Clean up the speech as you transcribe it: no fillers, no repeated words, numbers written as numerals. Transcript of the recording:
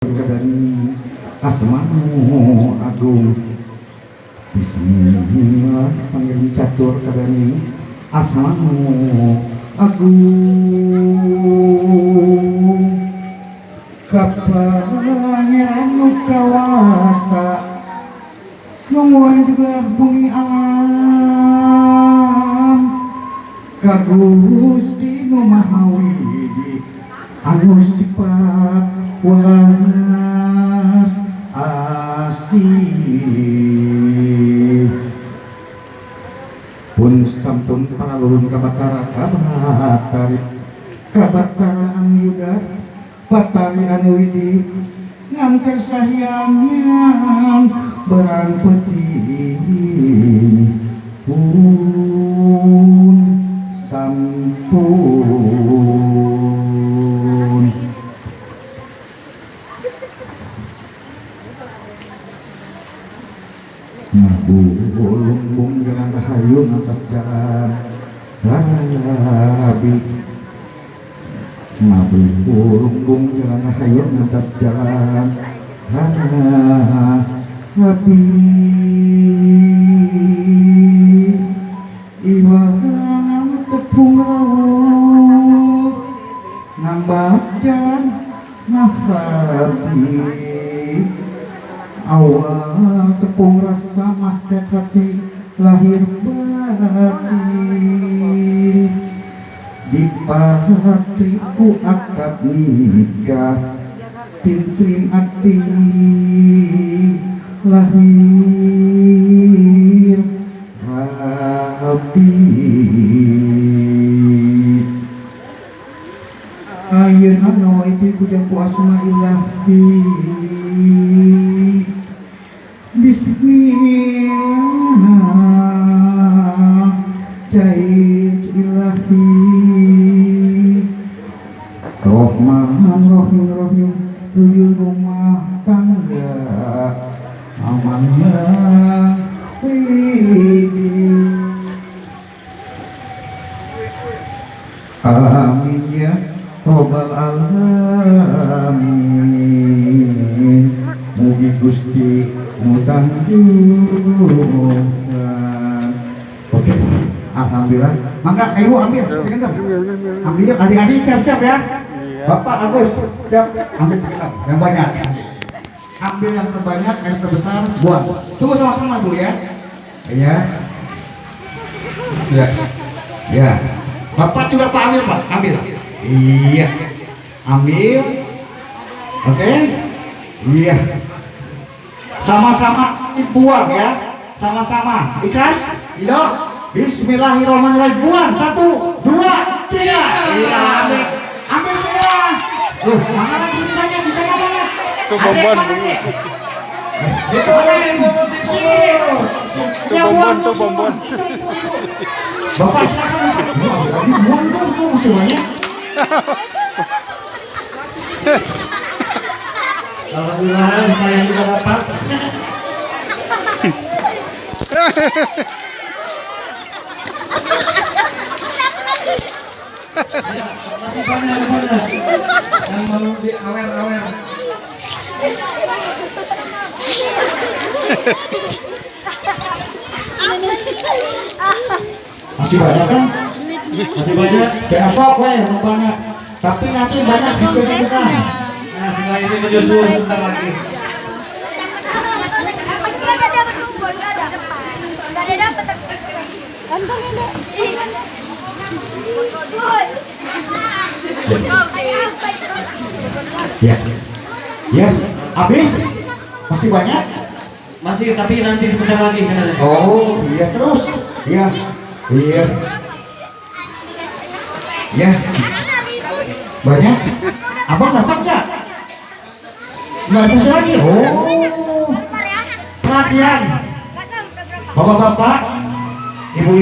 Kadani asmanu agung bismillah panggil catur kadani asmanu agung kapangyanu kawasa nungguan juga bumi alam kagusti nu mahawidi anu sifat walas asih pun sampun palun kabatara kabataraan juga batari anu widi ngangker sahyang berang penting pun sampun ngabulumbung jalan hayung atas jalan rabi ngabulumbung jalan hayung atas jalan rabi iwang tepung rawuh nambah jalan nafrabi awal tepung rasa mastet hati lahir batin dipatriku akad nikah pintuin ati lahir rapi ayeuna nawa itu kujaku asma ilahi bismillah jahit ilahi rohman rohim rohim tuyul rumah tangga amannya amin ya robbal alamin mugi Gusti mutangguhan. Oke, alhamdulillah. Mangga ayo ambil, sebentar. Ambil adik-adik siap-siap ya. Bapak Agus siap ambil sebentar. Yang banyak. Ambil yang terbanyak, yang terbesar, buang. Tunggu sama-sama Bu ya. Iya. Ya. Ya. Bapak juga Pak ambil Pak, ambil. Iya. Ambil. Oke. Iya. Sama-sama dibuang ya, sama-sama ikhlas. Iya, bismillahirrahmanirrahim. Buang 1, 2, 3. Iya, ambil semua. Mana lagi sisanya banyak. Itu bonbon. Itu bonbon. Bapak silakan. Lagi buang tuh semuanya. Alhamdulillah saya juga dapat. Masih banyak yang mau diawer-awer. Masih banyak kan? Masih banyak. Besok yang banyak. Tapi nanti banyak disesuaikan. Nah, setelah ini menyusul sebentar lagi. Ya, ya, habis? Masih banyak? Masih, tapi nanti sebentar lagi. Oh, iya terus. Iya, iya. Ya, banyak. Abang dapat nggak? Nggak bisa lagi. Oh, perhatian, bapak-bapak, ibu.